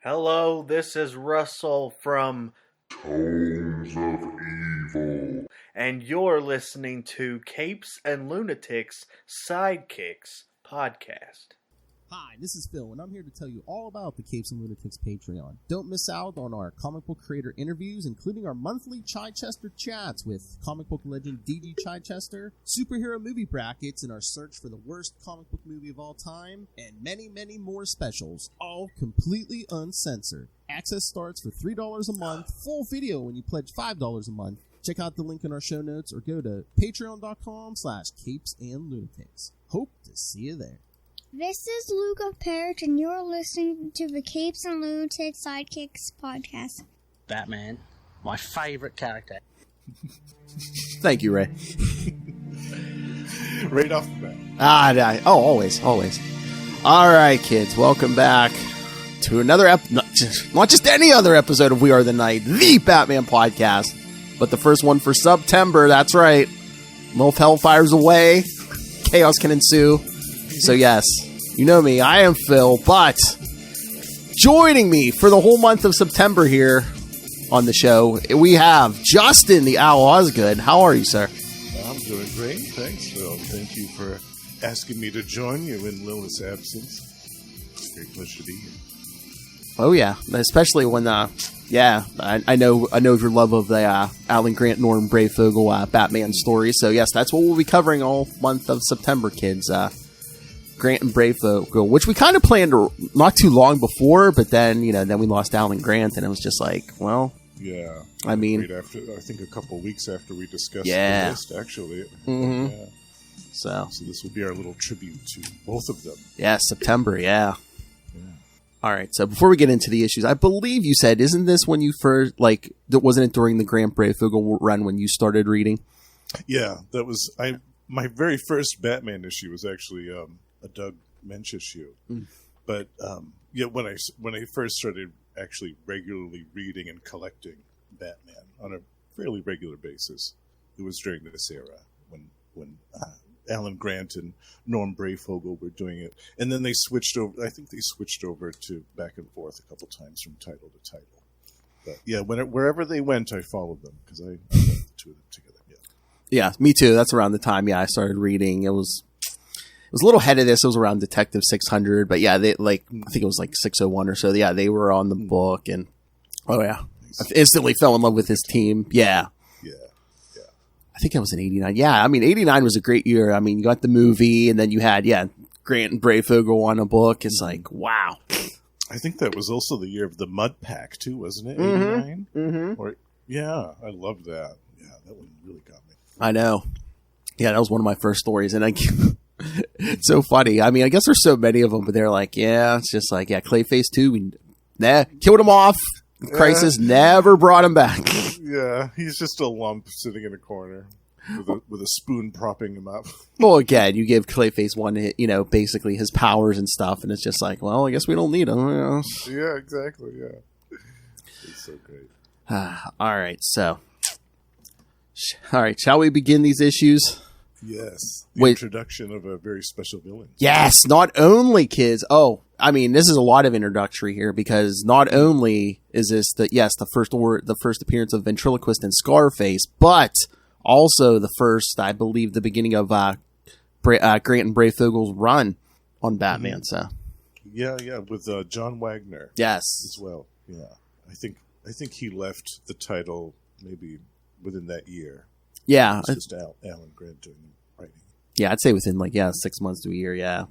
Hello, this is Russell from Tones of Evil. and you're listening to Capes and Lunatics Sidekicks podcast. Hi, this is Phil, and I'm here to tell you all about the Capes and Lunatics Patreon. Don't miss out on our comic book creator interviews, including our monthly Chichester chats with comic book legend D.G. Chichester, superhero movie brackets in our search for the worst comic book movie of all time, and many, many more specials, all completely uncensored. Access starts for $3 a month, full video when you pledge $5 a month. Check out the link in our show notes or go to patreon.com/capesandlunatics. Hope to see you there. This is Luke of Perich, and you're listening to the Capes and Lunatics Sidekicks podcast. Batman, my favorite character. Thank you, Ray. Right off the bat. Always. All right, kids, welcome back to another not just any other episode of We Are the Night, the Batman podcast, but the first one for Sub-tember. That's right. Wolf Hellfire's away. Chaos can ensue. So yes, you know me, I am Phil, but joining me for the whole month of September here on the show, we have Justin, the Owl Osgood. How are you, sir? I'm doing great. Thanks, Phil. Thank you for asking me to join you in Lilith's absence. Great pleasure to be here. Oh yeah, especially when, I know your love of the Alan Grant, Norm Breyfogle Batman story. So yes, that's what we'll be covering all month of September, kids. Grant and Breyfogle, which we kind of planned not too long before, but then we lost Alan Grant, and it was just like, well, yeah. I mean, right after, I think a couple of weeks after we discussed the list, actually. Mm-hmm. Yeah. So this will be our little tribute to both of them. Yeah, September, yeah. All right, so before we get into the issues, I believe you said, isn't this when you first, wasn't it during the Grant Breyfogle run when you started reading? Yeah, that was, my very first Batman issue was actually a Doug Mensch issue. But when I first started actually regularly reading and collecting Batman on a fairly regular basis, it was during this era when Alan Grant and Norm Breyfogle were doing it, and then they switched over. I think they switched over to back and forth a couple times from title to title. But yeah, wherever they went, I followed them because I love the two of them together. Yeah, me too. That's around the time I started reading. It was a little ahead of this. It was around Detective 600, but yeah, they I think it was 601 or so. Yeah, they were on the book, and I instantly fell in love with his team. Yeah. I think that was in 89. Yeah, I mean, 89 was a great year. I mean, you got the movie, and then you had, Grant and Breyfogle on a book. It's like, wow. I think that was also the year of the Mud Pack, too, wasn't it? 89? Mm-hmm. I loved that. Yeah, that one really got me. I know. Yeah, that was one of my first stories, and it's so funny. I mean, I guess there's so many of them, but they're like, it's just like, Clayface too. We killed him off. Crisis never brought him back. Yeah, he's just a lump sitting in a corner with a spoon propping him up. Well, again, you give Clayface one, basically his powers and stuff, and it's just like, well, I guess we don't need him. Yeah, exactly. Yeah, it's so great. All right. Shall we begin these issues? Yes. The introduction of a very special villain. Yes, not only, kids. Oh, I mean, this is a lot of introductory here because not only is this the first appearance of Ventriloquist and Scarface, but also the first, I believe, the beginning of Grant and Breyfogle's run on Batman. So yeah, with John Wagner. Yes, as well. Yeah, I think he left the title maybe within that year. Yeah, it's just Alan Grant doing the writing. Yeah, I'd say within 6 months to a year. Yeah.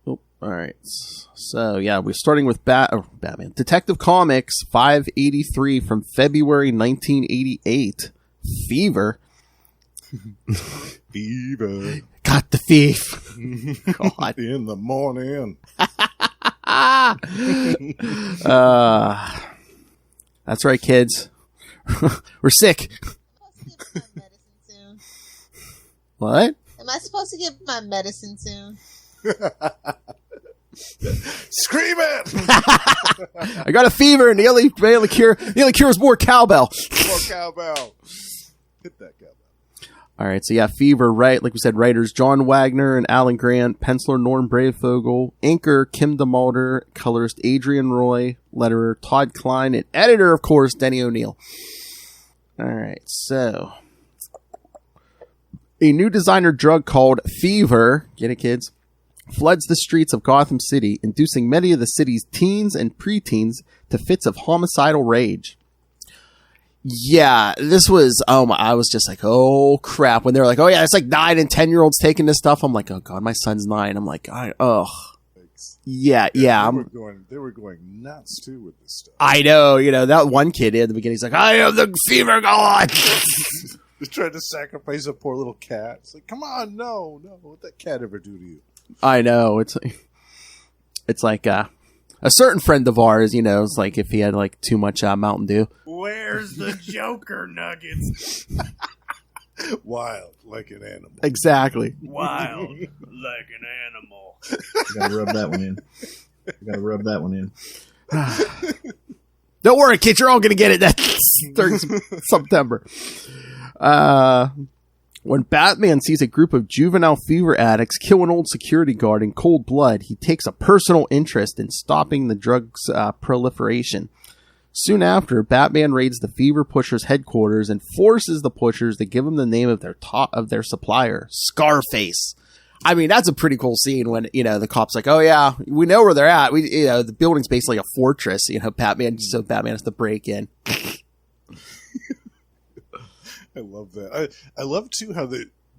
Oh, all right. So yeah, we're starting with Batman Detective Comics 583 from February 1988. Fever. Fever. Got the thief. God. In the morning. That's right, kids. We're sick. My medicine soon. What? Am I supposed to get my medicine soon? Scream it! I got a fever, and the only cure is more cowbell. More cowbell. Hit that cowbell. All right, so yeah, Fever, right? Like we said, writers John Wagner and Alan Grant, penciler Norm Breyfogle, inker Kim DeMalder, colorist Adrian Roy, letterer Todd Klein, and editor, of course, Denny O'Neil. All right, so a new designer drug called Fever, get it, kids, floods the streets of Gotham City, inducing many of the city's teens and preteens to fits of homicidal rage. Yeah, this was, I was just like, oh crap. When they were like, oh yeah, it's like 9 and 10-year-olds taking this stuff. I'm like, oh god, my son's 9. I'm like, yeah. They were going nuts too with this stuff. I know, that one kid at the beginning, he's like, I am the fever god. They tried to sacrifice a poor little cat. It's like, come on, no. What that cat ever do to you? I know. It's like, a certain friend of ours, it's like if he had like too much Mountain Dew. Where's the Joker nuggets? Wild like an animal. Exactly. Wild like an animal. You gotta rub that one in. Don't worry, kids. You're all going to get it next Sub-tember. When Batman sees a group of juvenile fever addicts kill an old security guard in cold blood, he takes a personal interest in stopping the drug's proliferation. Soon after, Batman raids the fever pushers' headquarters and forces the pushers to give him the name of their supplier, Scarface. I mean, that's a pretty cool scene when, the cop's like, oh yeah, we know where they're at. The building's basically a fortress, Batman has to break in. I love that. I love too how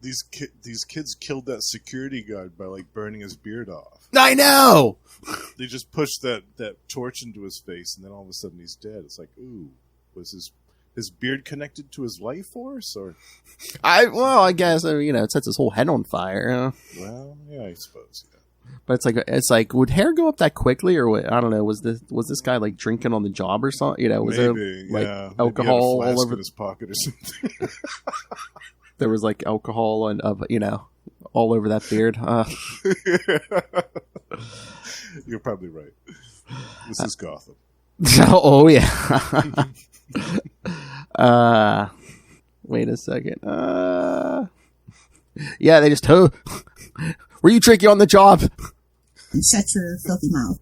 these kids killed that security guard by like burning his beard off. I know. They just pushed that torch into his face, and then all of a sudden he's dead. It's like, ooh, was his beard connected to his life force, or? I guess it sets his whole head on fire. Well, yeah, I suppose. Yeah. But it's like, would hair go up that quickly, or what? I don't know. Was this guy like drinking on the job or something? Was maybe, there yeah. alcohol Maybe he had a all over in his pocket or something? There was like alcohol and all over that beard. You're probably right. This is Gotham. Oh yeah. Wait a second. Yeah, they just were you drinking on the job? Shut your filthy mouth.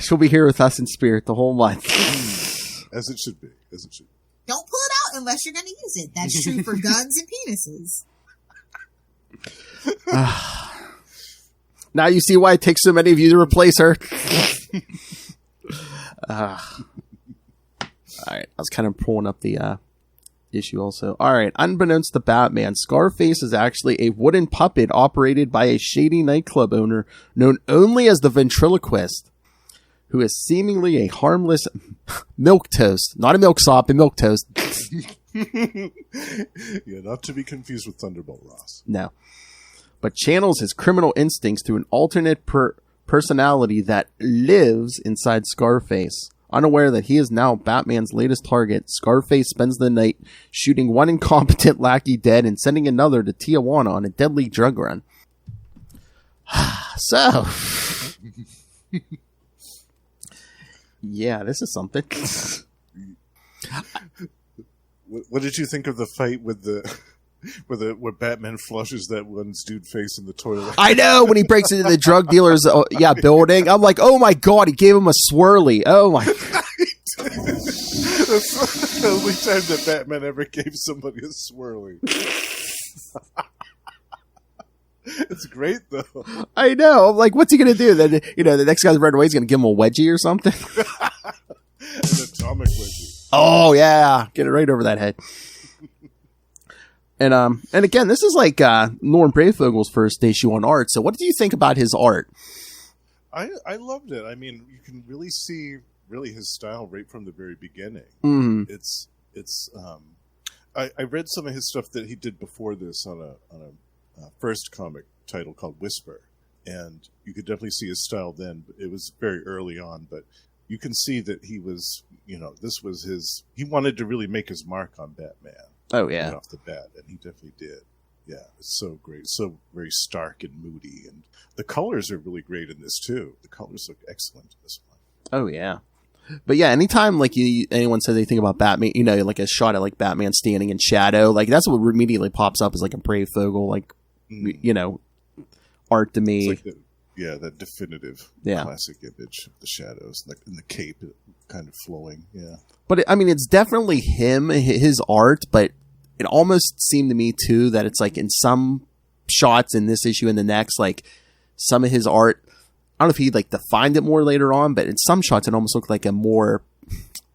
She'll be here with us in spirit the whole month. As it should be. Don't pull it out unless you're going to use it. That's true for guns and penises. Now you see why it takes so many of you to replace her. All right, I was kind of pulling up the issue also. All right, unbeknownst to Batman, Scarface is actually a wooden puppet operated by a shady nightclub owner known only as the Ventriloquist, who is seemingly a harmless milquetoast. Not a milksop, a milquetoast. Yeah, not to be confused with Thunderbolt Ross. No. But channels his criminal instincts through an alternate personality that lives inside Scarface. Unaware that he is now Batman's latest target, Scarface spends the night shooting one incompetent lackey dead and sending another to Tijuana on a deadly drug run. So... yeah, this is something. What did you think of the fight with where Batman flushes that one dude face in the toilet? I know, when he breaks into the drug dealer's building. I'm like, oh my god, he gave him a swirly. Oh my. That's the only time that Batman ever gave somebody a swirly. It's great though. I know. I'm like, what's he gonna do? Then the next guy's right away. He's gonna give him a wedgie or something. An atomic wedgie. Oh yeah, get it right over that head. And again, this is like Norm Breyfogle's first issue on art. So, what do you think about his art? I loved it. I mean, you can really see his style right from the very beginning. Mm-hmm. I read some of his stuff that he did before this on a first comic title called Whisper, and you could definitely see his style then. It was very early on, but you can see that he was, this was he wanted to really make his mark on Batman. Oh yeah, right off the bat, and he definitely did. Yeah, it's so great, so very stark and moody, and the colors are really great in this too. The colors look excellent in this one. Oh yeah. But yeah, anytime like anyone says anything about Batman, you know, like a shot at like Batman standing in shadow, like that's what immediately pops up as like a Breyfogle, like you know, art to me. It's like that definitive classic image of the shadows, like in the cape, kind of flowing. Yeah, but I mean, it's definitely him, his art, but it almost seemed to me too that it's like in some shots in this issue and the next, like some of his art, I don't know if he like defined it more later on, but in some shots it almost looked like a more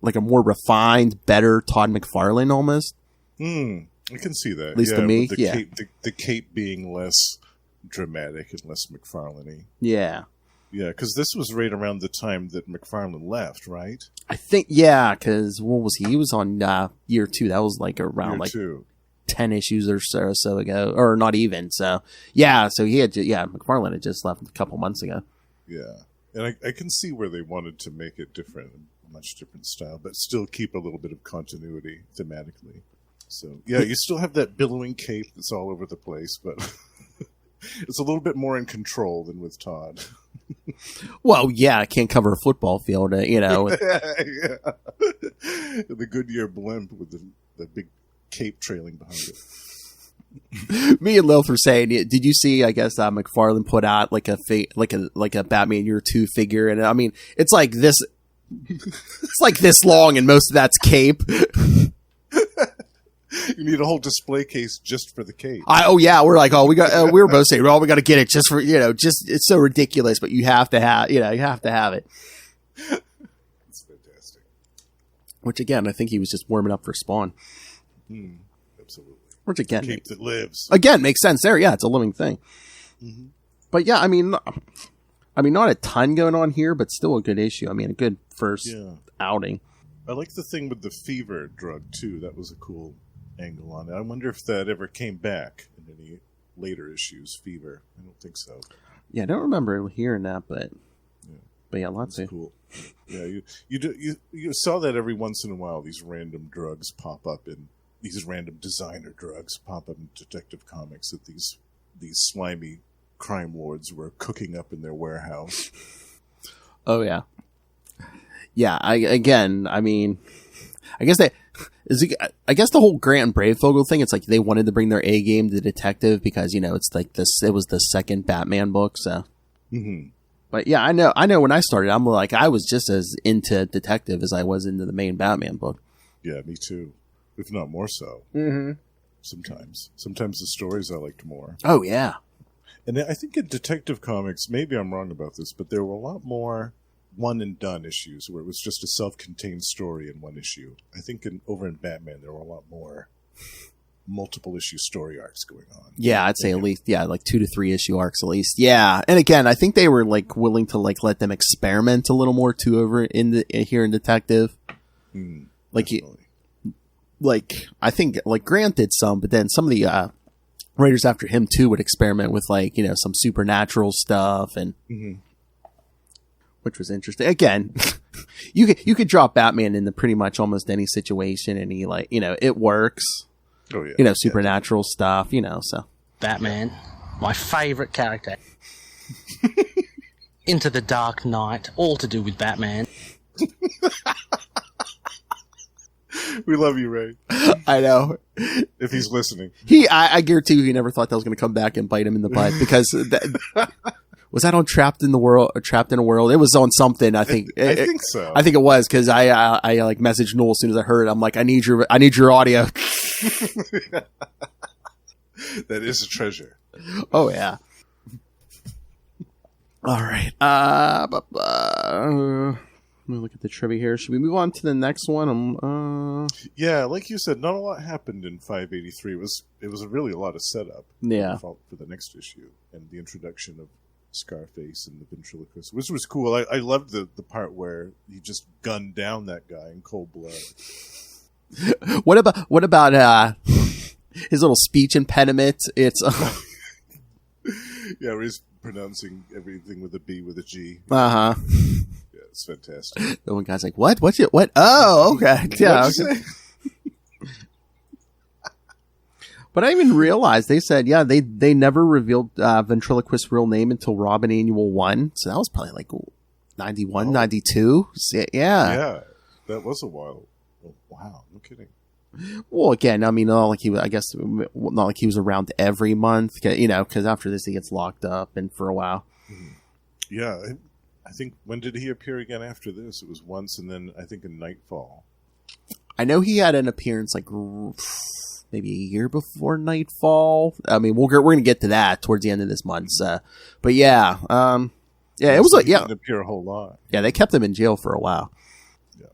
refined, better Todd McFarlane almost. I can see that. At least to me, cape, the cape being less dramatic and less McFarlane-y. Yeah. Yeah, because this was right around the time that McFarlane left, right? I think, yeah, because what was he? He was on year 2. That was like around year 2. 10 issues or so ago, or not even. So, yeah, so he had, McFarlane had just left a couple months ago. Yeah, and I can see where they wanted to make it different, a much different style, but still keep a little bit of continuity thematically. So, yeah, you still have that billowing cape that's all over the place, but it's a little bit more in control than with Todd. Well, yeah, I can't cover a football field, you know. Yeah. The Goodyear blimp with the big cape trailing behind it. Me and Lilth were saying, did you see? I guess McFarlane put out like a Batman Year 2 figure, and I mean, it's like this. It's like this long, and most of that's cape. You need a whole display case just for the cape. We were both saying, we got to get it just for, you know, just it's so ridiculous, but you have to have it. It's fantastic. Which again, I think he was just warming up for Spawn. Absolutely. Which again, the cape that lives. Again, makes sense there. Yeah, it's a living thing. Mm-hmm. But yeah, I mean, not a ton going on here, but still a good issue. I mean, a good first outing. I like the thing with the fever drug too. That was a cool angle on it. I wonder if that ever came back in any later issues. Fever, I don't think so. Yeah, I don't remember hearing that, but lots of cool. Yeah, you saw that every once in a while. These random drugs pop up in these random designer drugs pop up in Detective Comics that these slimy crime lords were cooking up in their warehouse. Oh yeah, yeah. I guess the whole Grant and Breyfogle thing, it's like they wanted to bring their A game to Detective because, you know, it's like this, it was the second Batman book. So, But yeah, I know when I started, I'm like, I was just as into Detective as I was into the main Batman book. Yeah, me too. If not more so. Sometimes the stories I liked more. Oh yeah. And I think in Detective Comics, maybe I'm wrong about this, but there were a lot more one and done issues where it was just a self-contained story in one issue. I think over in Batman there were a lot more multiple issue story arcs going on. Yeah, I'd say at least like 2 to 3 issue arcs at least. Yeah, and again, I think they were like willing to like let them experiment a little more too over here in Detective. I think like Grant did some, but then some of the writers after him too would experiment with like, you know, some supernatural stuff and. Which was interesting. Again, you could drop Batman into pretty much almost any situation, and he like, you know, it works. Oh yeah, you know, supernatural stuff, you know. So Batman, my favorite character. Into the Dark Knight, all to do with Batman. We love you, Ray. I know. If he's listening, I guarantee you, he never thought that was going to come back and bite him in the butt because. Was that on Trapped in a World? It was on something. I think. I think so. I think it was because I like messaged Noel as soon as I heard it. I'm like, I need your audio. That is a treasure. Oh yeah. All right. Let me look at the trivia here. Should we move on to the next one? Yeah, like you said, not a lot happened in 583. It was really a lot of setup. Yeah. For the next issue and the introduction of Scarface and the ventriloquist, which was cool. I loved the part where he just gunned down that guy in cold blood. What about his little speech impediment? It's yeah, where he's pronouncing everything with a B with a G. Yeah, it's fantastic. The one guy's like, "What? What's it? What? Oh, okay, yeah." Okay. But I even realized they said, they never revealed Ventriloquist's real name until Robin Annual 1. So that was probably like 91, 92? Yeah. Yeah, that was a while. Oh, wow, no kidding. Well, again, I mean, not like he was, I guess, not like he was around every month, because after this he gets locked up and for a while. Yeah, I think, when did he appear again after this? It was once, and then I think in Nightfall. I know he had an appearance like maybe a year before Nightfall. I mean, we're going to get to that towards the end of this month. But yeah, it was like, He didn't appear a whole lot. Yeah, they kept him in jail for a while. Yeah.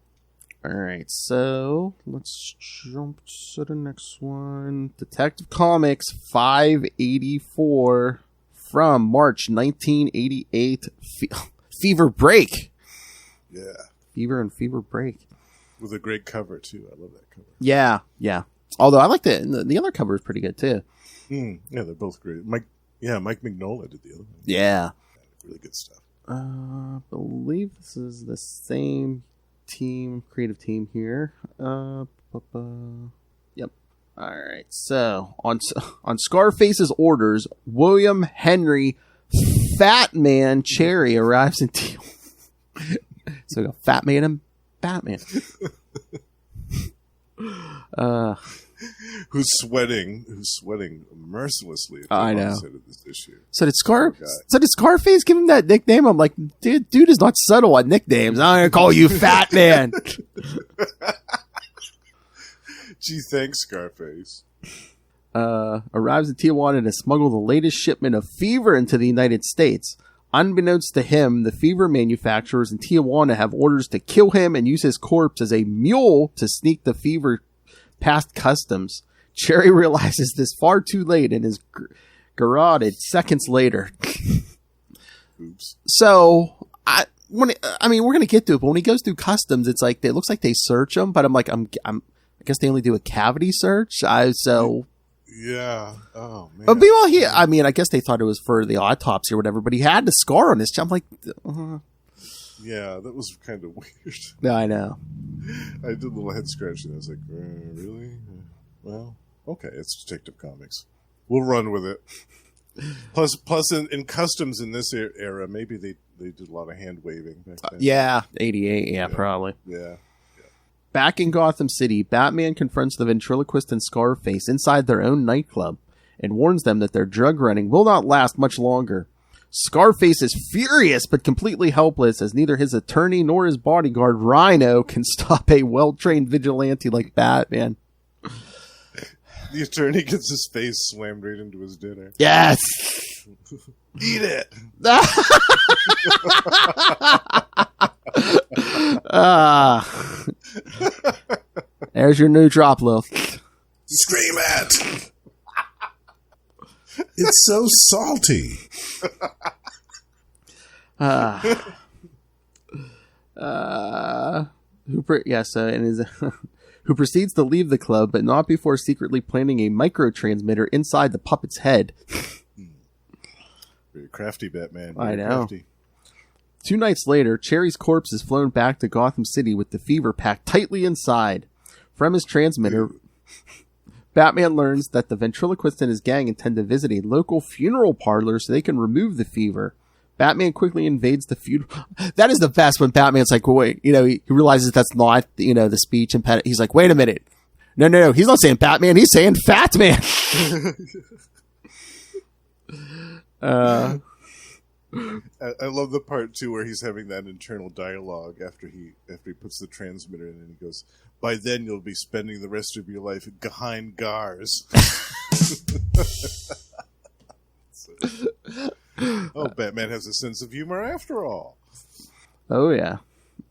All right, so let's jump to the next one. Detective Comics 584 from March 1988. Fever Break. Yeah. Fever and Fever Break. With a great cover, too. I love that cover. Yeah. Although I like the other cover is pretty good, too. Yeah, they're both great. Mike Mignola did the other one. Yeah. Really good stuff. I believe this is the same creative team here. Yep. All right. So on Scarface's orders, William Henry Fat Man Cherry arrives in so we got Fat Man and Batman. Who's sweating mercilessly at the I know. onset of this issue. So did Scarface give him that nickname? I'm like, dude is not subtle on nicknames. I'm gonna call you Fat Man. Gee, thanks, Scarface. Arrives in Tijuana to smuggle the latest shipment of fever into the United States. Unbeknownst to him, the fever manufacturers in Tijuana have orders to kill him and use his corpse as a mule to sneak the fever past customs. Cherry realizes this far too late and is garroted seconds later. Oops. So, we're going to get to it, but when he goes through customs, it's like, it looks like they search him, but I guess they only do a cavity search. Yeah. Oh, man. But meanwhile, I guess they thought it was for the autopsy or whatever, but he had the scar on his chest. I'm like, Yeah, that was kind of weird. No, I know. I did a little head scratching. I was like, really? Well, okay, it's Detective Comics. We'll run with it. Plus, in customs in this era, maybe they did a lot of hand waving back then. Yeah, 88, yeah, probably. Yeah. Back in Gotham City, Batman confronts the ventriloquist and Scarface inside their own nightclub and warns them that their drug running will not last much longer. Scarface is furious but completely helpless as neither his attorney nor his bodyguard Rhino can stop a well-trained vigilante like Batman. The attorney gets his face slammed right into his dinner. Yes! Eat it! There's your new drop, Lil. Scream it! It's so salty. Who proceeds to leave the club, but not before secretly planting a microtransmitter inside the puppet's head. Very crafty, Batman. I know. Crafty. 2 nights later, Cherry's corpse is flown back to Gotham City with the fever packed tightly inside. From his transmitter, Batman learns that the ventriloquist and his gang intend to visit a local funeral parlor so they can remove the fever. Batman quickly invades the funeral. That is the best when Batman's like, wait, he realizes that's not, the speech impediment. He's like, wait a minute. No. He's not saying Batman. He's saying Fat Man. I love the part too where he's having that internal dialogue after he puts the transmitter in, and he goes, "By then you'll be spending the rest of your life behind gars." Oh, Batman has a sense of humor after all. Oh yeah.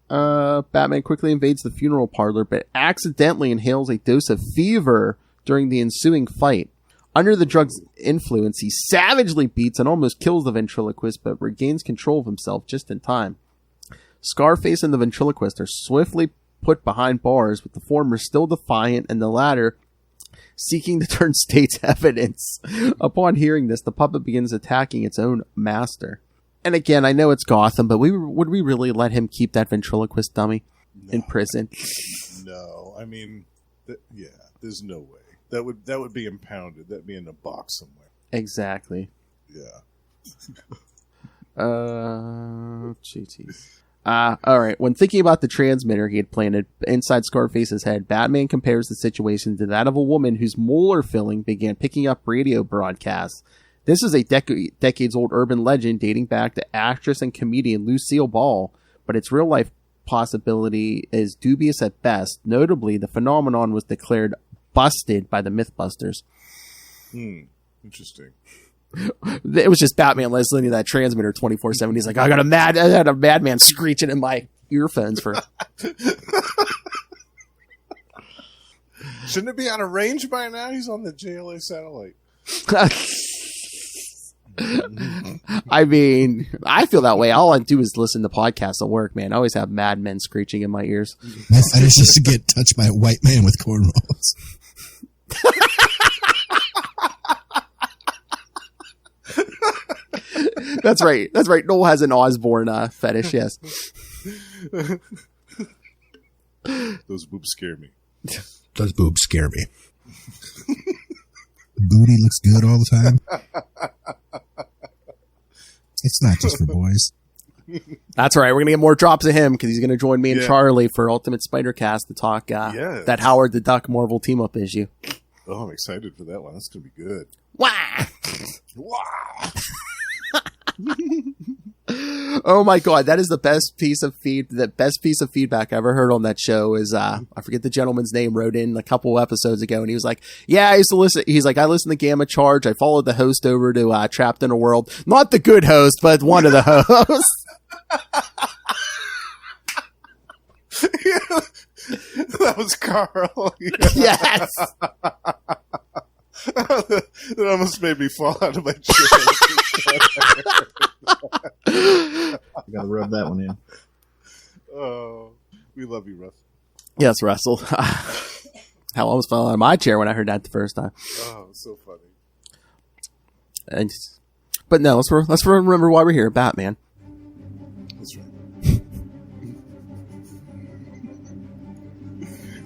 Batman quickly invades the funeral parlor, but accidentally inhales a dose of fever during the ensuing fight. Under the drug's influence, he savagely beats and almost kills the ventriloquist, but regains control of himself just in time. Scarface and the ventriloquist are swiftly put behind bars, with the former still defiant and the latter seeking to turn state's evidence. Upon hearing this, the puppet begins attacking its own master. And again, I know it's Gotham, but would we really let him keep that ventriloquist dummy in prison? No, I mean, there's no way. That would be impounded. That'd be in a box somewhere. Exactly. Yeah. GT. All right. When thinking about the transmitter he had planted inside Scarface's head, Batman compares the situation to that of a woman whose molar filling began picking up radio broadcasts. This is a decades-old urban legend dating back to actress and comedian Lucille Ball, but its real-life possibility is dubious at best. Notably, the phenomenon was declared busted by the Mythbusters. Interesting. It was just Batman listening to that transmitter 24/7. He's like, I had a madman screeching in my earphones for. Shouldn't it be out of range by now? He's on the JLA satellite. I mean, I feel that way. All I do is listen to podcasts at work, man. I always have madmen screeching in my ears. My fetish is to get touched by a white man with cornrows. That's right. That's right. Noel has an Osborne fetish, yes. Those boobs scare me. Those boobs scare me. Booty looks good all the time. It's not just for boys. That's right. We're going to get more drops of him because he's going to join me and Charlie for Ultimate Spider-Cast to talk that Howard the Duck Marvel team-up issue. Oh, I'm excited for that one. That's going to be good. Wah! Wow. Oh my god, that is the best piece of feedback I ever heard on that show. Is I forget the gentleman's name, wrote in a couple episodes ago, and he was like, "Yeah, I used to listen." He's like, "I listened to Gamma Charge. I followed the host over to Trapped in a World, not the good host, but one of the hosts." That was Carl. Yes. That almost made me fall out of my chair. You gotta rub that one in. Oh, we love you, Russ. Yes, Russell. Hell, I almost fell out of my chair when I heard that the first time. Oh, it's so funny. But no, let's remember why we're here. Batman. That's right.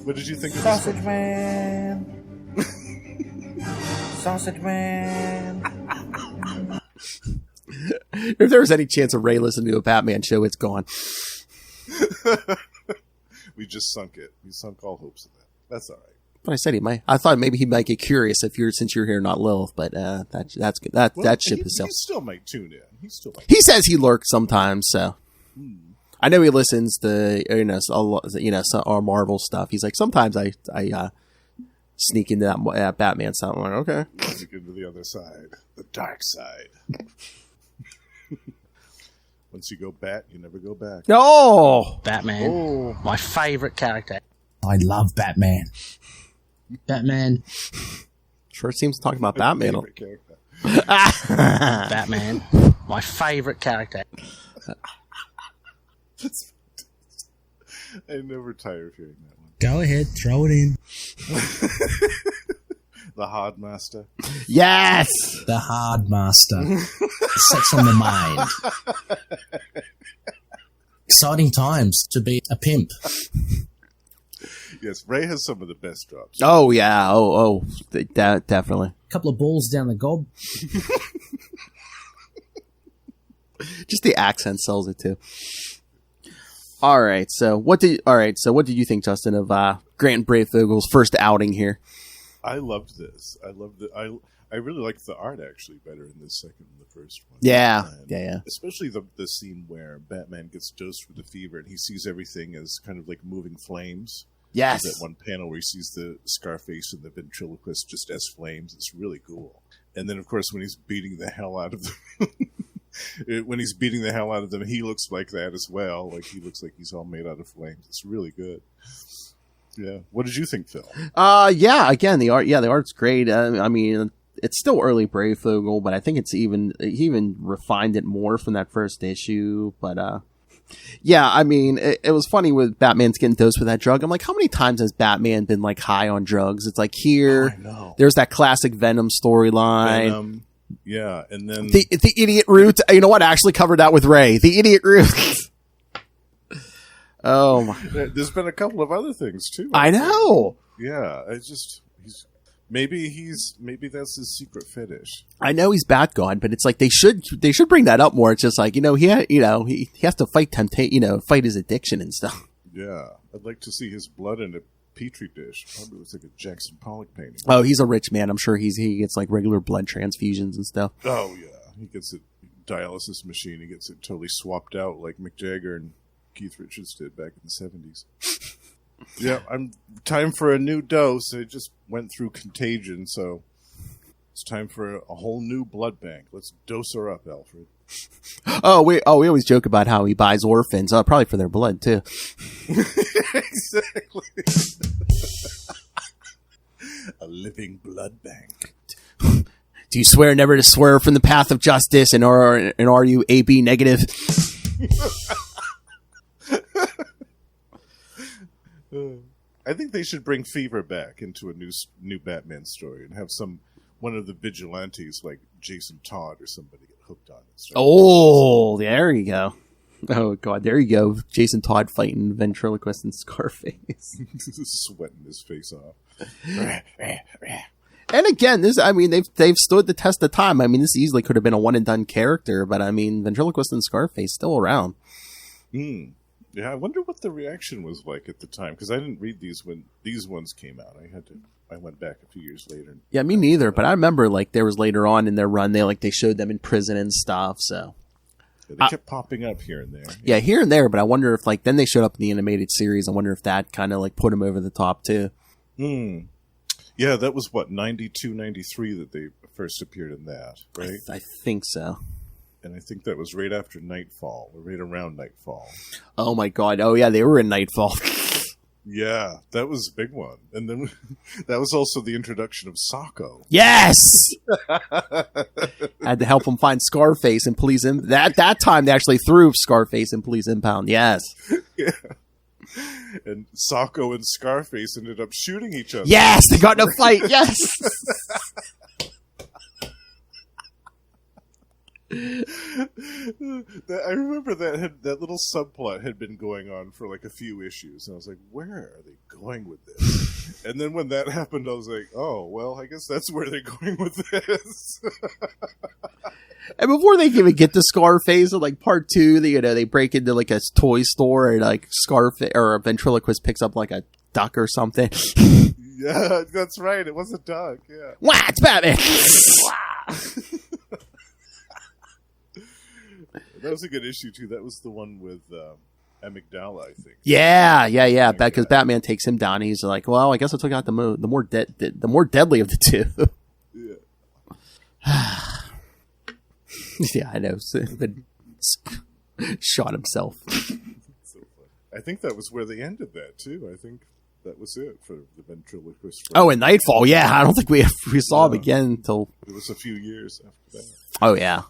What did you think of Sausage Man? Sausage Man. If there was any chance of Ray listening to a Batman show, it's gone. We just sunk it. We sunk all hopes of that. That's all right. But I said he might. I thought maybe he might get curious since you're here, not Lilith. But that's good. That ship is He still might tune in. He says he lurks sometimes. So I know he listens to our Marvel stuff. He's like, sometimes I sneak into that Batman stuff. I'm like, okay. Sneak into the other side, the dark side. Once you go bat, you never go back. No, Batman, my favorite character. I love Batman. Batman. Sure seems to talk about Batman. Batman, my favorite character. I never tire of hearing that one. Go ahead, throw it in. The Hard Master. Yes! The Hard Master. Sex on the mind. Exciting times to be a pimp. Yes, Ray has some of the best drops. Oh, yeah. Definitely. A couple of balls down the gob. Just the accent sells it too. All right. So what did you think, Justin, of Grant Breyfogle's first outing here? I loved this. I loved it. I really liked the art actually better in the second than the first one. Yeah. Especially the scene where Batman gets dosed with the fever and he sees everything as kind of like moving flames. Yes. That one panel where he sees the Scarface and the ventriloquist just as flames. It's really cool. And then, of course, when he's beating the hell out of them, he looks like that as well. Like he looks like he's all made out of flames. It's really good. Yeah. What did you think, Phil? Yeah. Again, the art's great. I mean, it's still early Breyfogle, but I think he even refined it more from that first issue. But yeah, I mean, it was funny with Batman's getting dosed with that drug. I'm like, how many times has Batman been like high on drugs? It's like here, there's that classic Venom storyline. Yeah, and then the idiot root. You know what? I actually covered that with Ray. The idiot root. Oh my! There's been a couple of other things too. I know. Yeah, Maybe that's his secret fetish. I know he's Batgod, but it's like they should bring that up more. It's just like, he has to fight fight his addiction and stuff. Yeah, I'd like to see his blood in a petri dish. Probably looks like a Jackson Pollock painting. Oh, he's a rich man. I'm sure he gets like regular blood transfusions and stuff. Oh yeah, he gets a dialysis machine. He gets it totally swapped out like Mick Jagger and Keith Richards did back in the 70s. Yeah, time for a new dose. I just went through Contagion, so it's time for a whole new blood bank. Let's dose her up, Alfred. We always joke about how he buys orphans, probably for their blood too. Exactly. A living blood bank. Do you swear never to swerve from the path of justice, and are you AB negative? I think they should bring Fever back into a new Batman story and have one of the vigilantes like Jason Todd or somebody get hooked on it. Oh, there you go. Oh god, there you go. Jason Todd fighting ventriloquist and Scarface, sweating his face off. And again, they've stood the test of time. I mean, this easily could have been a one and done character, but I mean, ventriloquist and Scarface still around. Yeah, I wonder what the reaction was like at the time, because I didn't read these when these ones came out. I went back a few years later. Yeah, me neither. But I remember there was later on in their run, they showed them in prison and stuff. So yeah, they kept popping up here and there. Yeah, here and there. But I wonder if then they showed up in the animated series. I wonder if that kind of put them over the top too. Yeah, that was 92, 93 that they first appeared in that, right? I think so. And I think that was right after Nightfall, or right around Nightfall. Oh my god! Oh yeah, they were in Nightfall. Yeah, that was a big one. And then that was also the introduction of Socko. Yes! Had to help him find Scarface and Police Impound. That time they actually threw Scarface and Police Impound. Yes. Yeah. And Socko and Scarface ended up shooting each other. Yes, they got in a fight. Yes. I remember that little subplot had been going on for a few issues, and I was like, where are they going with this? And then when that happened, I was like, oh, well, I guess that's where they're going with this. And before they even get to Scarface, in part 2, they break into a toy store, and Scarface or a ventriloquist picks up a duck or something. Yeah, that's right. It was a duck. Yeah. Wow, it's Batman. That was a good issue too. That was the one with Amygdala, I think. Yeah. Because Batman takes him down. And he's like, "Well, I guess I took out the more deadly of the two." Yeah. Yeah, I know. But shot himself. So I think that was where they ended that too. I think that was it for the ventriloquist. Oh, in Nightfall, yeah. I don't think we saw him again until it was a few years after that. Oh yeah.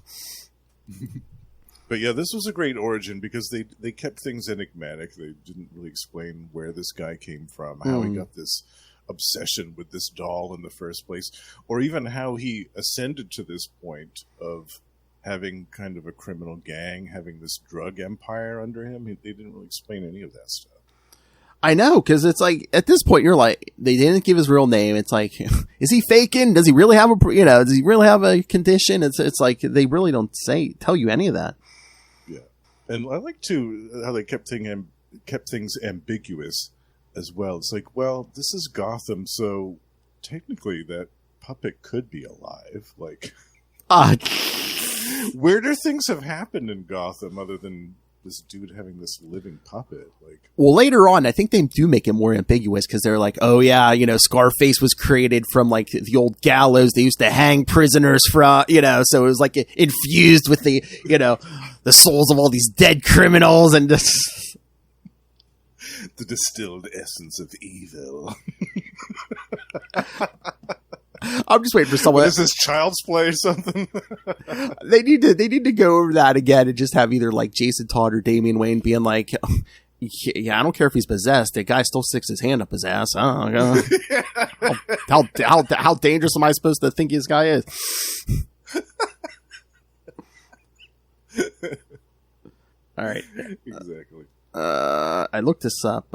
But yeah, this was a great origin because they kept things enigmatic. They didn't really explain where this guy came from, how he got this obsession with this doll in the first place, or even how he ascended to this point of having kind of a criminal gang, having this drug empire under him. They didn't really explain any of that stuff. I know, because it's at this point you're they didn't give his real name. It's is he faking? Does he really have does he really have a condition? It's they really don't tell you any of that. And I like too how they kept things ambiguous as well. It's well, this is Gotham, so technically that puppet could be alive. Where do things have happened in Gotham other than this dude having this living puppet? Well, later on, I think they do make it more ambiguous because they're oh yeah, Scarface was created from the old gallows they used to hang prisoners from, so it was infused with the the souls of all these dead criminals and just the distilled essence of evil. I'm just waiting for someone. Is this Child's Play or something? They need to go over that again and just have either Jason Todd or Damian Wayne being yeah, I don't care if he's possessed. The guy still sticks his hand up his ass. How dangerous am I supposed to think this guy is? All right. Exactly. I looked this up.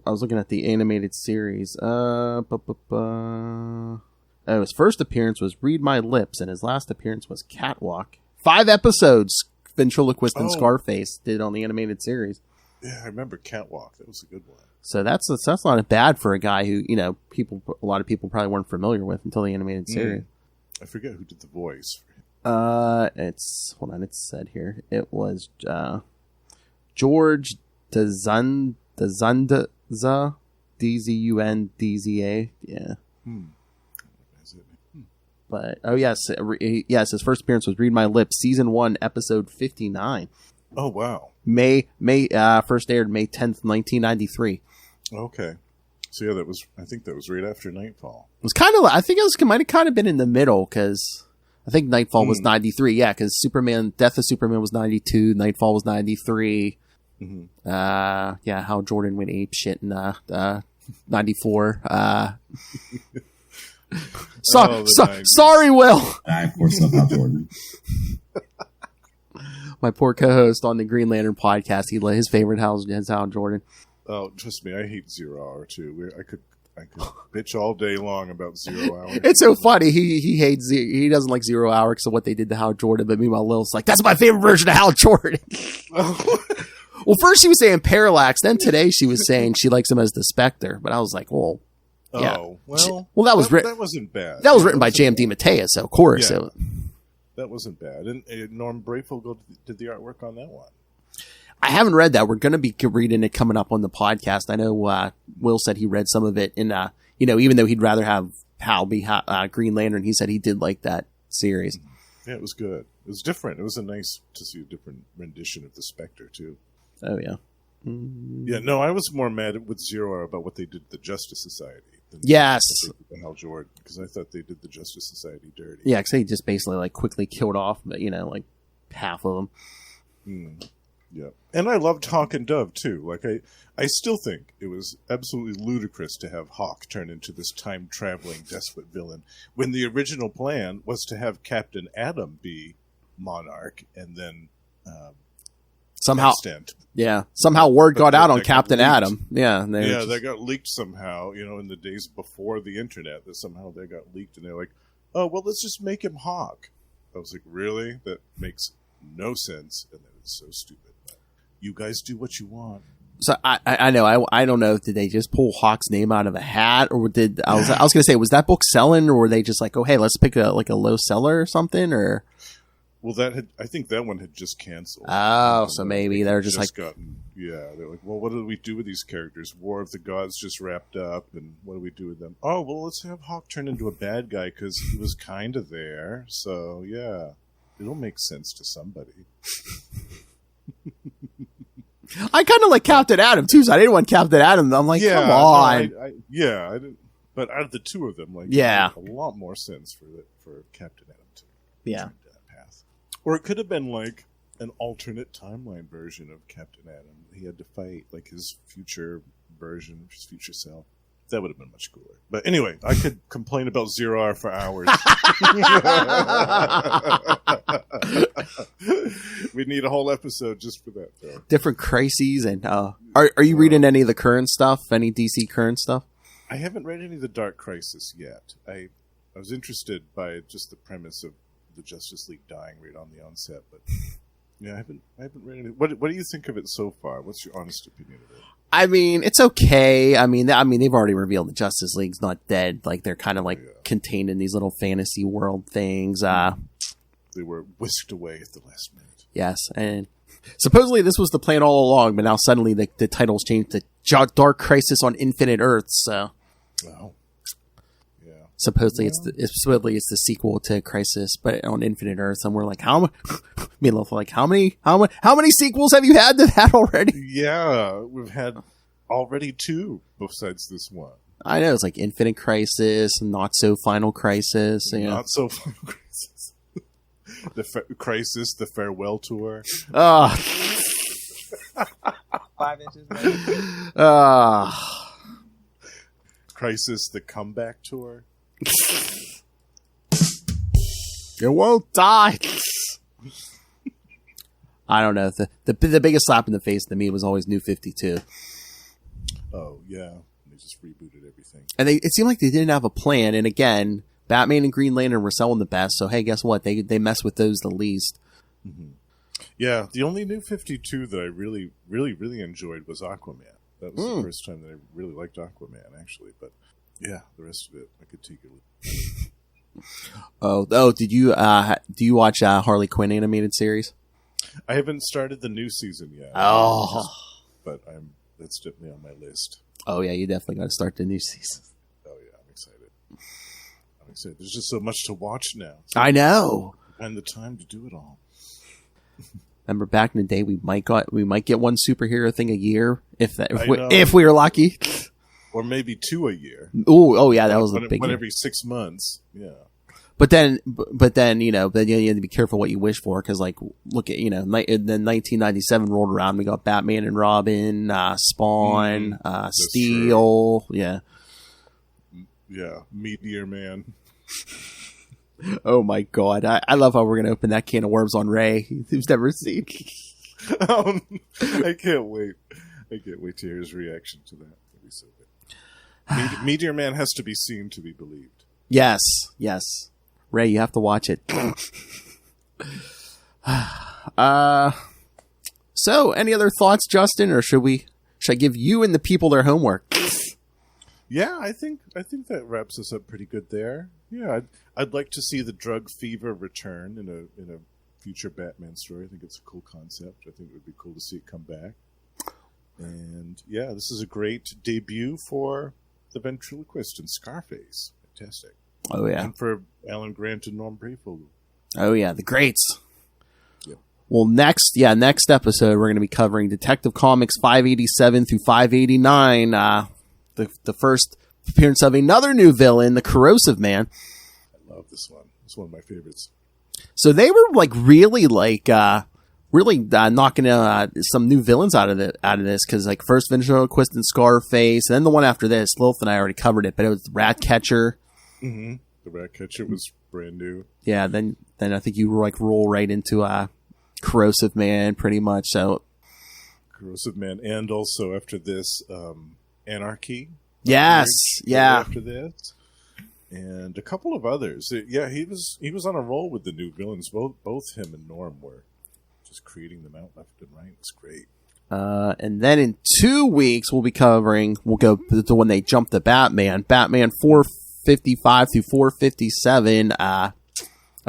I was looking at the animated series. His first appearance was Read My Lips, and his last appearance was Catwalk. 5 episodes ventriloquist and Scarface did on the animated series. Yeah, I remember Catwalk. That was a good one. So that's not bad for a guy who, a lot of people probably weren't familiar with until the animated series. I forget who did the voice. It's said here. It was George Dzundza, Dzundza. Yeah. But yes, his first appearance was Read My Lips, season 1, episode 59. Oh wow! First aired May 10th, 1993. Okay, so yeah, I think that was right after Nightfall. It was might have kind of been in the middle because I think Nightfall was 93. Yeah, because Death of Superman was 92, Nightfall was 93. Mm-hmm. Hal Jordan went ape shit in 94. Sorry, Will. Of course, not Hal Jordan. My poor co-host on the Green Lantern podcast, his favorite is Hal Jordan. Oh, trust me, I hate 0 Hour too. I could bitch all day long about 0 Hour. It's so funny. He doesn't like 0 Hour because of what they did to Hal Jordan. But meanwhile, Lil's like, that's my favorite version of Hal Jordan. Well, first she was saying Parallax, then today she was saying she likes him as the Spectre. But I was like, well, yeah. Oh, well, that was written. That wasn't bad. That was written by J.M. DeMatteis, so of course. Yeah. That wasn't bad. And Norm Breyfogle did the artwork on that one. I haven't read that. We're going to be reading it coming up on the podcast. I know Will said he read some of it. And, even though he'd rather have Hal be Green Lantern, he said he did like that series. Yeah, it was good. It was different. It was nice to see a different rendition of the Spectre, too. Oh, yeah. Yeah, no, I was more mad with 0 Hour about what they did to the Justice Society. Yes. Hal Jordan, because I thought they did the Justice Society dirty. Yeah, because he just basically quickly killed off, half of them. Yeah, and I loved Hawk and Dove too. I still think it was absolutely ludicrous to have Hawk turn into this time-traveling desperate villain when the original plan was to have Captain Atom be Monarch and then somehow word got out on Captain Atom. Yeah, they got leaked somehow. In the days before the internet, that somehow they got leaked, and they're like, "Oh, well, let's just make him Hawk." I was like, "Really? That makes no sense," and that is so stupid. But you guys do what you want. So I know I don't know. Did they just pull Hawk's name out of a hat, or I was going to say, was that book selling, or were they just like, oh hey, let's pick a low seller or something, or? Well, I think that one had just canceled. Oh, so maybe they're just they're like, well, what do we do with these characters? War of the Gods just wrapped up, and what do we do with them? Oh, well, let's have Hawk turn into a bad guy because he was kind of there. So, yeah, it'll make sense to somebody. I kind of like Captain Atom, too, so I didn't want Captain Atom. I'm like, come on. I didn't. But out of the two of them, it made a lot more sense for Captain Atom to turn that path. Or it could have been like an alternate timeline version of Captain Atom. He had to fight his future version, his future self. That would have been much cooler. But anyway, I could complain about 0 Hour for hours. We need a whole episode just for that, though. Different crises. And are you reading any of the current stuff? Any DC current stuff? I haven't read any of the Dark Crisis yet. I was interested by just the premise of the Justice League dying right on the onset, but yeah, I haven't read any. What do you think of it so far? What's your honest opinion of it? I mean, it's okay. I mean, they've already revealed the Justice League's not dead. They're kind of contained in these little fantasy world things. They were whisked away at the last minute. Yes, and supposedly this was the plan all along, but now suddenly the title's changed to Dark Crisis on Infinite Earths. So, wow. Yeah. Supposedly it's the sequel to Crisis, but on Infinite Earths, and we're like, how many sequels have you had to that already? Yeah, we've had already 2 besides this one. I know, it's like Infinite Crisis, Not So Final Crisis. Not So Final Crisis. The Farewell Tour. 5 inches, maybe. Crisis, the Comeback Tour. You won't die. I don't know. The biggest slap in the face to me was always New 52. Oh yeah, they just rebooted everything. And it seemed like they didn't have a plan. And again, Batman and Green Lantern were selling the best. So hey, guess what? They mess with those the least. Mm-hmm. Yeah, the only New 52 that I really, really, really enjoyed was Aquaman. That was the first time that I really liked Aquaman, actually. But yeah, the rest of it I could take it. Oh! Did you do you watch Harley Quinn animated series? I haven't started the new season yet. Oh, but that's definitely on my list. Oh yeah, you definitely got to start the new season. Oh yeah, I'm excited. There's just so much to watch now. So I know. And the time to do it all. Remember back in the day, we might get one superhero thing a year if we were lucky, or maybe 2 a year. Oh yeah, that was a big one year. every 6 months. Yeah. But then then you have to be careful what you wish for, because like look at and then 1997 rolled around, we got Batman and Robin, Spawn, Steel, yeah, Meteor Man. Oh my god, I love how we're gonna open that can of worms on Ray, who's never seen. I can't wait. to hear his reaction to that. It'll be so good. Meteor Man has to be seen to be believed. Yes. Ray, you have to watch it. So, any other thoughts, Justin, or should I give you and the people their homework? Yeah, I think that wraps us up pretty good there. Yeah, I'd like to see the drug fever return in a future Batman story. I think it's a cool concept. I think it would be cool to see it come back. And yeah, this is a great debut for the ventriloquist and Scarface. Fantastic. Oh yeah, and for Alan Grant and Norm Breyfogle. Oh yeah, the greats. Yep. Well, next episode we're going to be covering Detective Comics 587 through 589. The first appearance of another new villain, the Corrosive Man. I love this one. It's one of my favorites. So they were really knocking some new villains out of this, because like first Ventriloquist and Scarface, and then the one after this, Lilith and I already covered it, but it was Ratcatcher. Mm-hmm. The Ratcatcher was brand new. Yeah, then I think you roll right into Corrosive Man, pretty much. So Corrosive Man, and also after this, Anarchy. Yes, yeah. After this, and a couple of others. Yeah, he was on a roll with the new villains. Both him and Norm were just creating them out left and right. It's great. And then in 2 weeks we'll go to when they jump the Batman 455 through 457. A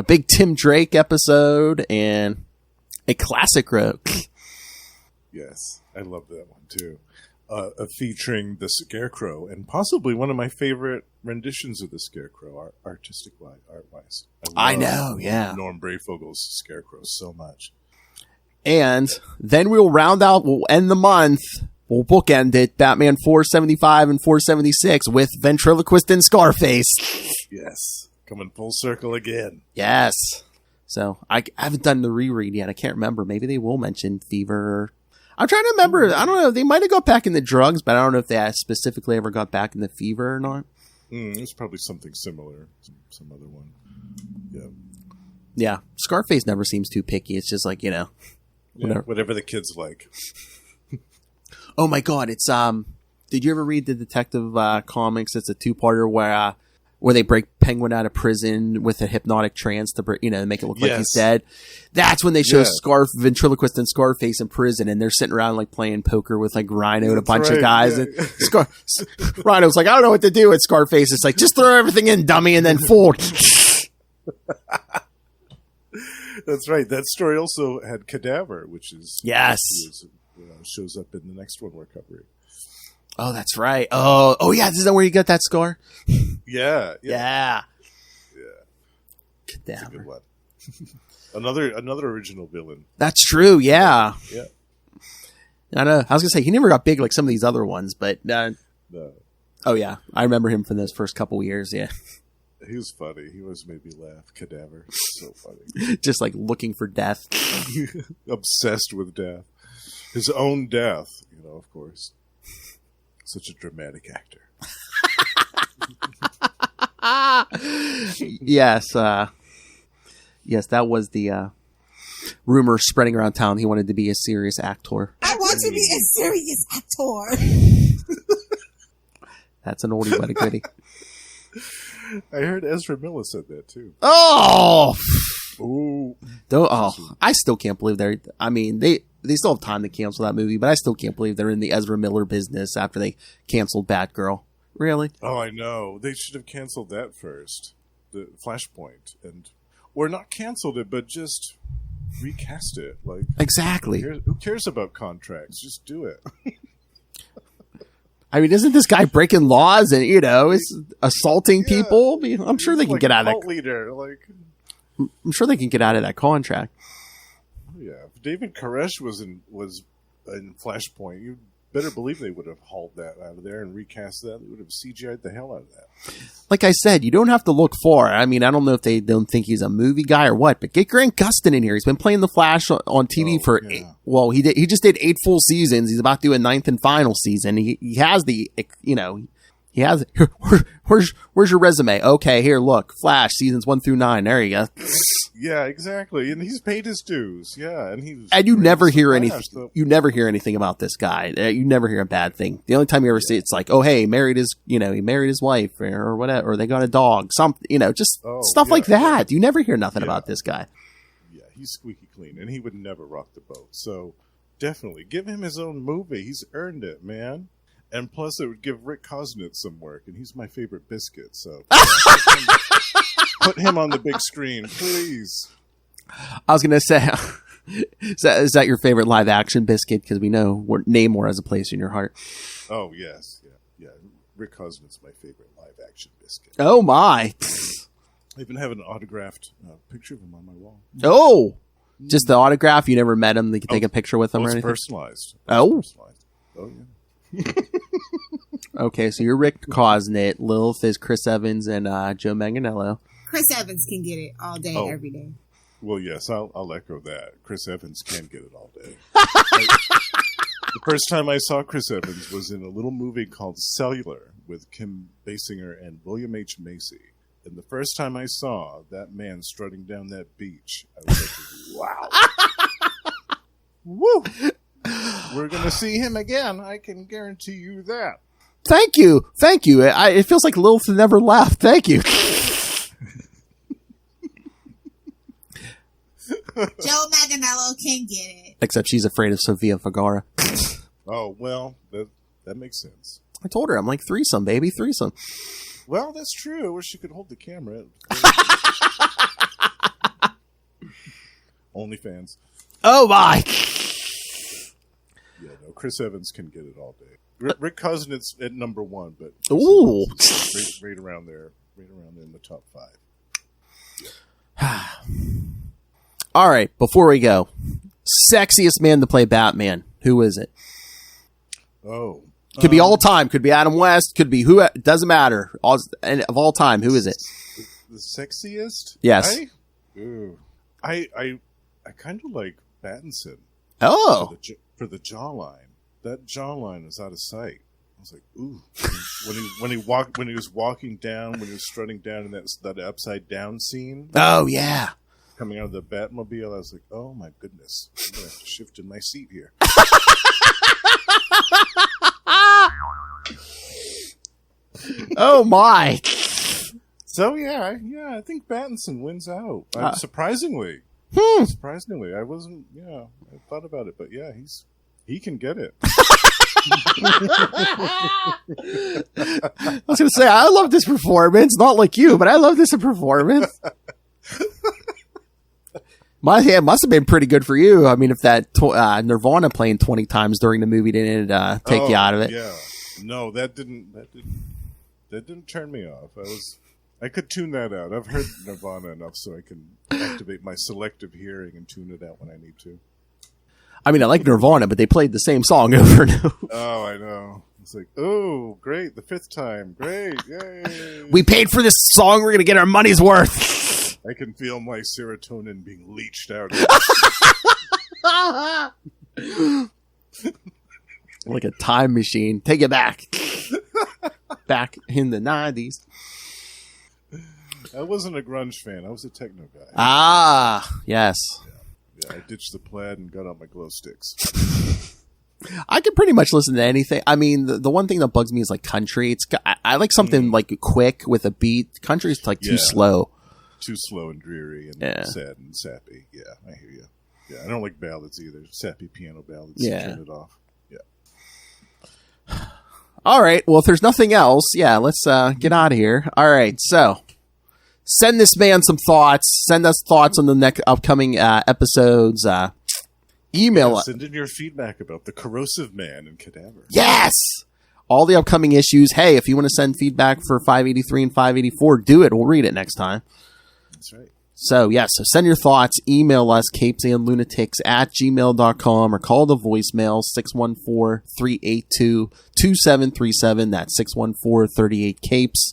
big Tim Drake episode and a classic rogue. Yes, I love that one too. Featuring the Scarecrow, and possibly one of my favorite renditions of the Scarecrow, art-wise. I know, yeah. Norm Breyfogle's Scarecrow so much. And then we'll end the month, we'll bookend it, Batman 475 and 476 with Ventriloquist and Scarface. Yes, coming full circle again. Yes. So, I haven't done the reread yet, I can't remember, maybe they will mention Fever. I'm trying to remember. I don't know. They might have got back in the drugs, but I don't know if they specifically ever got back in the fever or not. It's probably something similar. Some other one. Yeah. Yeah. Scarface never seems too picky. It's just like, whatever the kids like. Oh my God. It's, did you ever read the Detective Comics? It's a 2-parter where they break Penguin out of prison with a hypnotic trance to make it look like he's dead. That's when they show Ventriloquist and Scarface in prison, and they're sitting around like playing poker with like Rhino and a bunch of guys. Yeah. And Rhino's like, I don't know what to do with Scarface. It's like, just throw everything in, dummy, and then fold. That's right. That story also had Cadaver, which is shows up in the next one we're covering. Oh, that's right. Oh yeah. Is that where you got that scar? Yeah. Cadaver. That's a good one. another original villain. That's true. Yeah. Yeah. I know. I was gonna say he never got big like some of these other ones, but no. Oh yeah, I remember him from those first couple years. Yeah. He was funny. He always made me laugh. Cadaver. So funny. Just like looking for death. Obsessed with death. His own death, of course. Such a dramatic actor. Yes. Yes, that was the rumor spreading around town. He wanted to be a serious actor. I want to be a serious actor. That's an oldie but a goodie. I heard Ezra Miller said that too. Oh! Ooh. I still can't believe they still have time to cancel that movie, but I still can't believe they're in the Ezra Miller business after they canceled Batgirl. Really? Oh, I know. They should have canceled that first. The Flashpoint. Or not canceled it, but just recast it. Like, exactly. Who cares about contracts? Just do it. I mean, isn't this guy breaking laws and, is assaulting people? I mean, I'm sure they can get out of that. Leader. I'm sure they can get out of that contract. Yeah. If David Koresh was in Flashpoint, you better believe they would have hauled that out of there and recast that. They would have CGI'd the hell out of that. Like I said, you don't have to look far. I mean, I don't know if they don't think he's a movie guy or what, but get Grant Gustin in here. He's been playing the Flash on TV he just did 8 full seasons. He's about to do a 9th and final season. He has where's your resume? Okay, here, look, Flash seasons 1 through 9. There you go. Yeah, exactly. And he's paid his dues. Yeah, and you never hear anything. You never hear anything about this guy. You never hear a bad thing. The only time you ever see it's like, oh, hey, he married his wife or whatever, or they got a dog. Stuff like that. You never hear nothing about this guy. Yeah, he's squeaky clean, and he would never rock the boat. So definitely give him his own movie. He's earned it, man. And plus, it would give Rick Cosnett some work, and he's my favorite biscuit. So put him on the big screen, please. I was going to say, is that your favorite live action biscuit? Because we know Namor has a place in your heart. Oh, yes. Yeah. Rick Cosnett's my favorite live action biscuit. Oh, my. I even have an autographed picture of him on my wall. Oh, just the autograph? You never met him? They could take a picture with him or anything? Personalized. Oh, yeah. Okay, so you're Rick Cosnett, Lilith is Chris Evans, and Joe Manganiello. Chris Evans can get it all day, every day. Well, yes, I'll echo that. Chris Evans can get it all day. The first time I saw Chris Evans was in a little movie called Cellular with Kim Basinger and William H. Macy. And the first time I saw that man strutting down that beach, I was like, wow. Woo! We're going to see him again. I can guarantee you that. Thank you. It feels like Lilith never left. Thank you. Joe Manganiello can get it. Except she's afraid of Sofia Vergara. Oh, well, that makes sense. I told her, I'm like, threesome, baby, threesome. Well, that's true. I wish she could hold the camera. OnlyFans. Oh, my. Yeah, no, Chris Evans can get it all day. Rick Cosnett's at number 1, but ooh, right around there in the top 5. All right, before we go, sexiest man to play Batman. Who is it? Oh, could be all time. Could be Adam West. Could be who. Doesn't matter. Of all time, who is it? The sexiest? Yes. I kind of like Pattinson. Oh, for the jawline. That jawline is out of sight. I was like, ooh. when he was walking down, when he was strutting down in that upside down scene. Oh yeah. Coming out of the Batmobile, I was like, oh my goodness, I'm gonna have to shift in my seat here. Oh my. So yeah, I think Pattinson wins out. Surprisingly, I wasn't. Yeah, I thought about it, but yeah, he can get it. I was going to say, I love this performance. Not like you, but I love this performance. It must have been pretty good for you. I mean, if that Nirvana playing 20 times during the movie didn't take you out of it. Yeah, no, that didn't turn me off. I could tune that out. I've heard Nirvana enough so I can activate my selective hearing and tune it out when I need to. I mean, I like Nirvana, but they played the same song over and over. Oh, I know. It's like, oh, great, the 5th time. Great, yay. We paid for this song. We're going to get our money's worth. I can feel my serotonin being leached out. Like a time machine. Take it back. Back in the 90s. I wasn't a grunge fan. I was a techno guy. Ah, yes. Yeah, I ditched the plaid and got out my glow sticks. I can pretty much listen to anything. I mean, the one thing that bugs me is like country. I like something like quick with a beat. Country's like too slow. Too slow and dreary and sad and sappy. Yeah, I hear you. Yeah, I don't like ballads either. Sappy piano ballads. Yeah. Turn it off. Yeah. All right. Well, if there's nothing else, let's get out of here. All right. So send this man some thoughts. Send us thoughts on the next upcoming episodes. Email us. Send in your feedback about the corrosive man and cadaver. Yes. All the upcoming issues. Hey, if you want to send feedback for 583 and 584, do it. We'll read it next time. That's right. So send your thoughts. Email us, CapesandLunatics@gmail.com, or call the voicemail, 614-382-2737. That's 614-38-CAPES.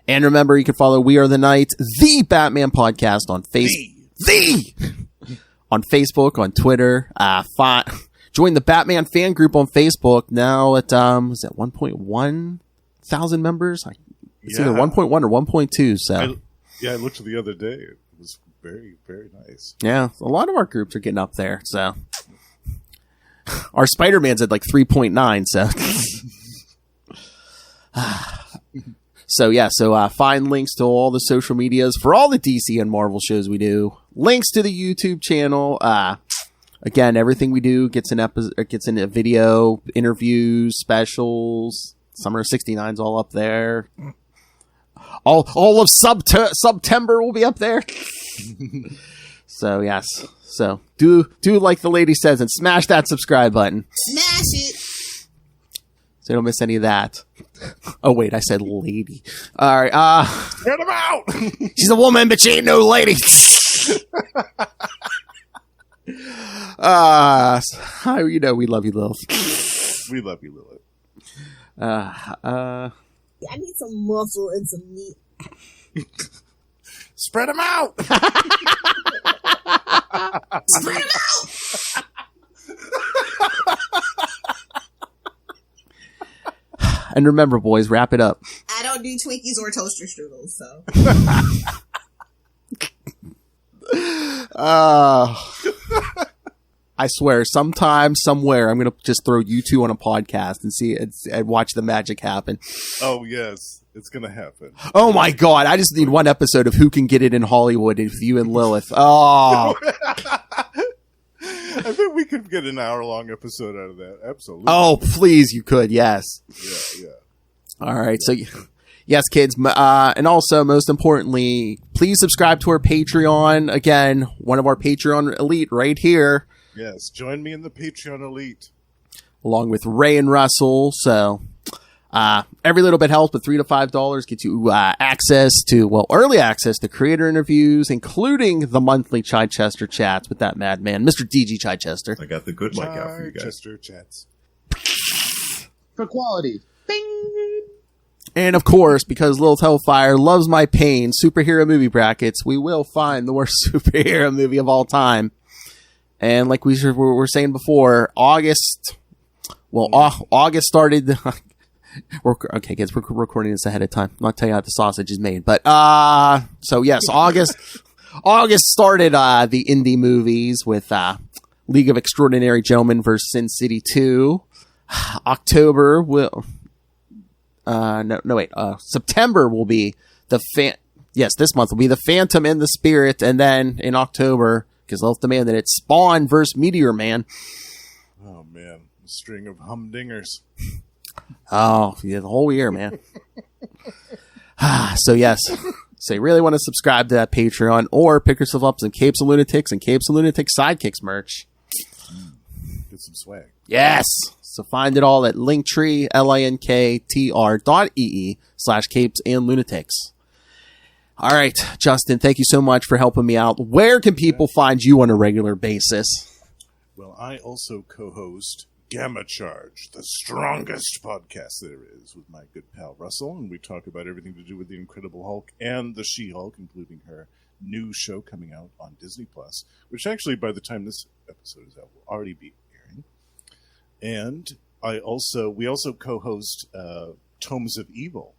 And remember, you can follow We Are the Night, the Batman podcast on on Facebook, on Twitter. Join the Batman fan group on Facebook. Now at, is it 1.1 thousand members? It's either 1.1 or 1.2. So I looked the other day. It was very, very nice. Yeah, a lot of our groups are getting up there. So our Spider-Man's at like 3.9. So find links to all the social medias for all the DC and Marvel shows we do. Links to the YouTube channel. Again, everything we do gets an episode, gets in a video, interviews, specials. Summer of '69's all up there. All of Sub-tember will be up there. So yes. So do like the lady says and smash that subscribe button. Smash it. So you don't miss any of that. Oh wait, I said lady. All right. Get him out. She's a woman, but she ain't no lady. We love you, Lilith. We love you, Lilith. I need some muscle and some meat. Spread them out. Spread them out. And remember, boys, wrap it up. I don't do Twinkies or toaster strudels, so. I swear, sometime, somewhere, I'm going to just throw you two on a podcast and and watch the magic happen. Oh, yes. It's going to happen. Oh, my God. I just need one episode of Who Can Get It in Hollywood with you and Lilith. Oh. I bet we could get an hour-long episode out of that. Absolutely. Oh, please, you could. Yes. Yeah. All right. So, yes, kids. And also, most importantly, please subscribe to our Patreon. Again, one of our Patreon elite right here. Yes. Join me in the Patreon elite. Along with Ray and Russell. So, every little bit helps, but $3 to $5 gets you early access to creator interviews, including the monthly Chichester chats with that madman, Mr. DG Chichester. I got the good mic out for you guys. Chichester chats. For quality. Bing! And of course, because Lil Hellfire loves my pain, superhero movie brackets, we will find the worst superhero movie of all time. And like we were saying before, August started. Okay, kids, we're recording this ahead of time. I'm not telling you how the sausage is made, but so yes, August started the indie movies with League of Extraordinary Gentlemen vs. Sin City 2. October will September will be this month will be The Phantom and the Spirit, and then in October, because they'll demand that it's Spawn vs. Meteor Man. Oh man, a string of humdingers. Oh, yeah, the whole year, man. So yes, so you really want to subscribe to that Patreon or pick yourself up some Capes and Lunatics and Capes and Lunatics Sidekicks merch. Get some swag. Yes. So find it all at Linktree, linktr.ee/Capes and Lunatics. All right, Justin, thank you so much for helping me out. Where can people find you on a regular basis? Well, I also co-host Gamma Charge, the strongest podcast there is, with my good pal Russell, and we talk about everything to do with the Incredible Hulk and the She-Hulk, including her new show coming out on Disney+, which actually, by the time this episode is out, will already be airing. And we also co-host Tomes of Evil,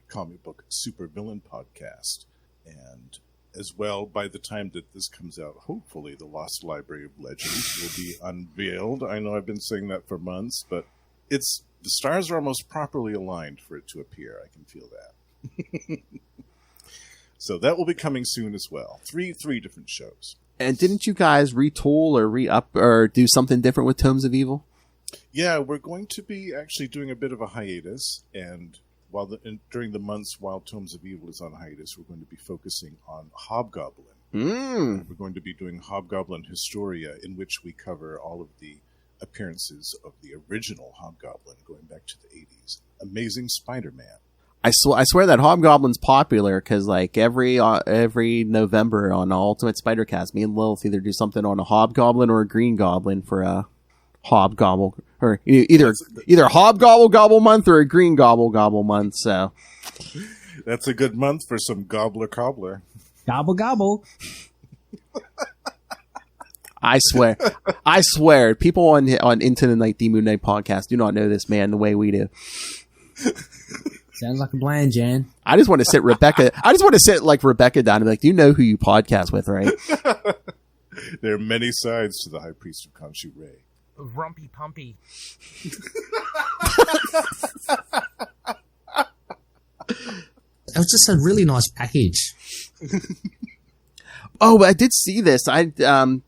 comic book supervillain podcast, and as well, by the time that this comes out, hopefully the Lost Library of Legends will be unveiled. I know I've been saying that for months, but the stars are almost properly aligned for it to appear. I can feel that. So that will be coming soon as well. Three different shows. And didn't you guys retool or re-up or do something different with Tomes of Evil? Yeah, we're going to be actually doing a bit of a hiatus, and during the months while Tomes of Evil is on hiatus, we're going to be focusing on Hobgoblin. We're going to be doing Hobgoblin Historia, in which we cover all of the appearances of the original Hobgoblin going back to the 80s. Amazing Spider-Man. I swear that Hobgoblin's popular because like every November on Ultimate Spider-Cast, me and Lilith either do something on a Hobgoblin or a Green Goblin for a Hobgobble, or either Hobgobble Gobble month or a Green Gobble month. So that's a good month for some Gobbler Cobbler. Gobble gobble. I swear, people on Into the Night, the Moon Night podcast do not know this man the way we do. Sounds like a plan, Jan. I just want to sit Rebecca. I just want to sit like Rebecca down and be like, do you know who you podcast with, right? There are many sides to the High Priest of Khonshu Ray. Rumpy Pumpy. It was just a really nice package. Oh, I did see this. The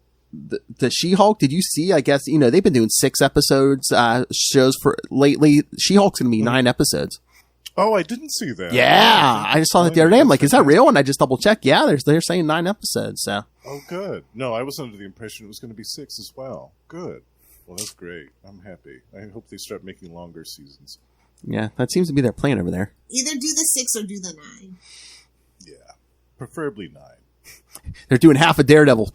She-Hulk, did you see? I guess, they've been doing 6 episodes, shows for lately. She-Hulk's going to be 9 episodes. Oh, I didn't see that. Yeah, I just saw that the other day. I'm like, is that real? And I just double checked. Yeah, they're saying 9 episodes. So. Oh, good. No, I was under the impression it was going to be 6 as well. Good. Well, that's great. I'm happy. I hope they start making longer seasons. Yeah, that seems to be their plan over there. Either do the 6 or do the 9. Yeah, preferably 9. They're doing half a Daredevil.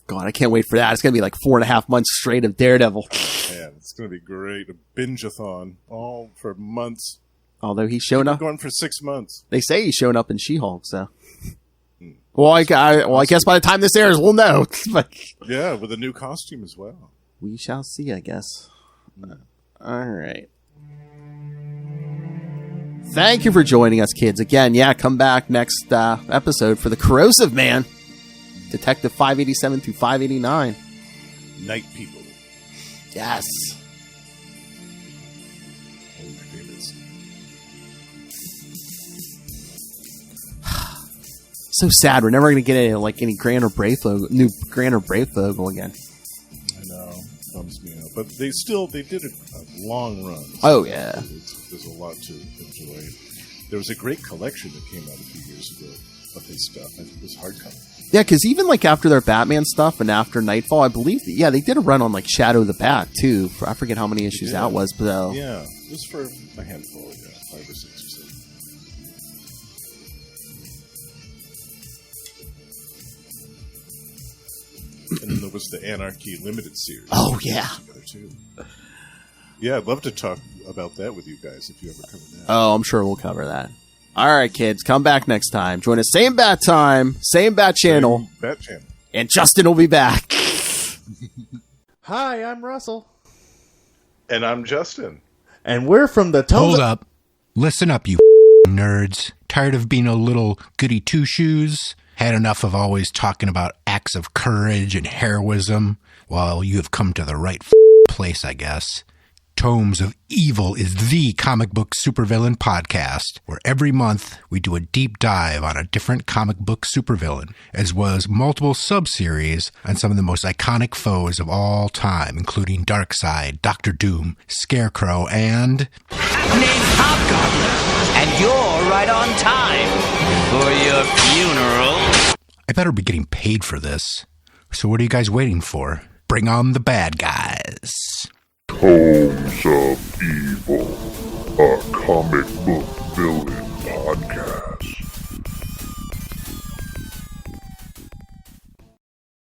God, I can't wait for that. It's going to be like 4.5 months straight of Daredevil. Man, it's going to be great. A binge-a-thon all for months. Although he's shown up. Going for 6 months. They say he's showing up in She-Hulk, so. Well, I guess by the time this airs, we'll know. But yeah, with a new costume as well. We shall see, I guess. All right. Thank you for joining us, kids. Again, come back next episode for the Corrosive Man. Detective 587 through 589. Night People. Yes. One of my favorites. So sad. We're never going to get any Grant or Breyfogle again. I know. Bums me out. But they did a long run. So oh, yeah. There's a lot to enjoy. There was a great collection that came out a few years ago of his stuff. I think it was hardcover. Yeah, because even after their Batman stuff and after Nightfall, I believe, they did a run on Shadow of the Bat too. I forget how many issues that was, but yeah, it was for a handful, 5 or 6 or 7. And then there was the Anarchy Limited series. Oh yeah, too. Yeah, I'd love to talk about that with you guys if you ever cover that. Oh, I'm sure we'll cover that. All right, kids, come back next time. Join us same bat time, same bat channel. Same bat channel. And Justin will be back. Hi, I'm Russell. And I'm Justin. And we're from the Hold up. Listen up, you nerds. Tired of being a little goody two-shoes? Had enough of always talking about acts of courage and heroism? Well, you have come to the right place, I guess. Tomes of Evil is the comic book supervillain podcast, where every month we do a deep dive on a different comic book supervillain, as well as multiple sub-series on some of the most iconic foes of all time, including Darkseid, Doctor Doom, Scarecrow, and... Named Hobgoblin, and you're right on time for your funeral. I better be getting paid for this. So what are you guys waiting for? Bring on the bad guys. Tomes of Evil, a comic book villain podcast.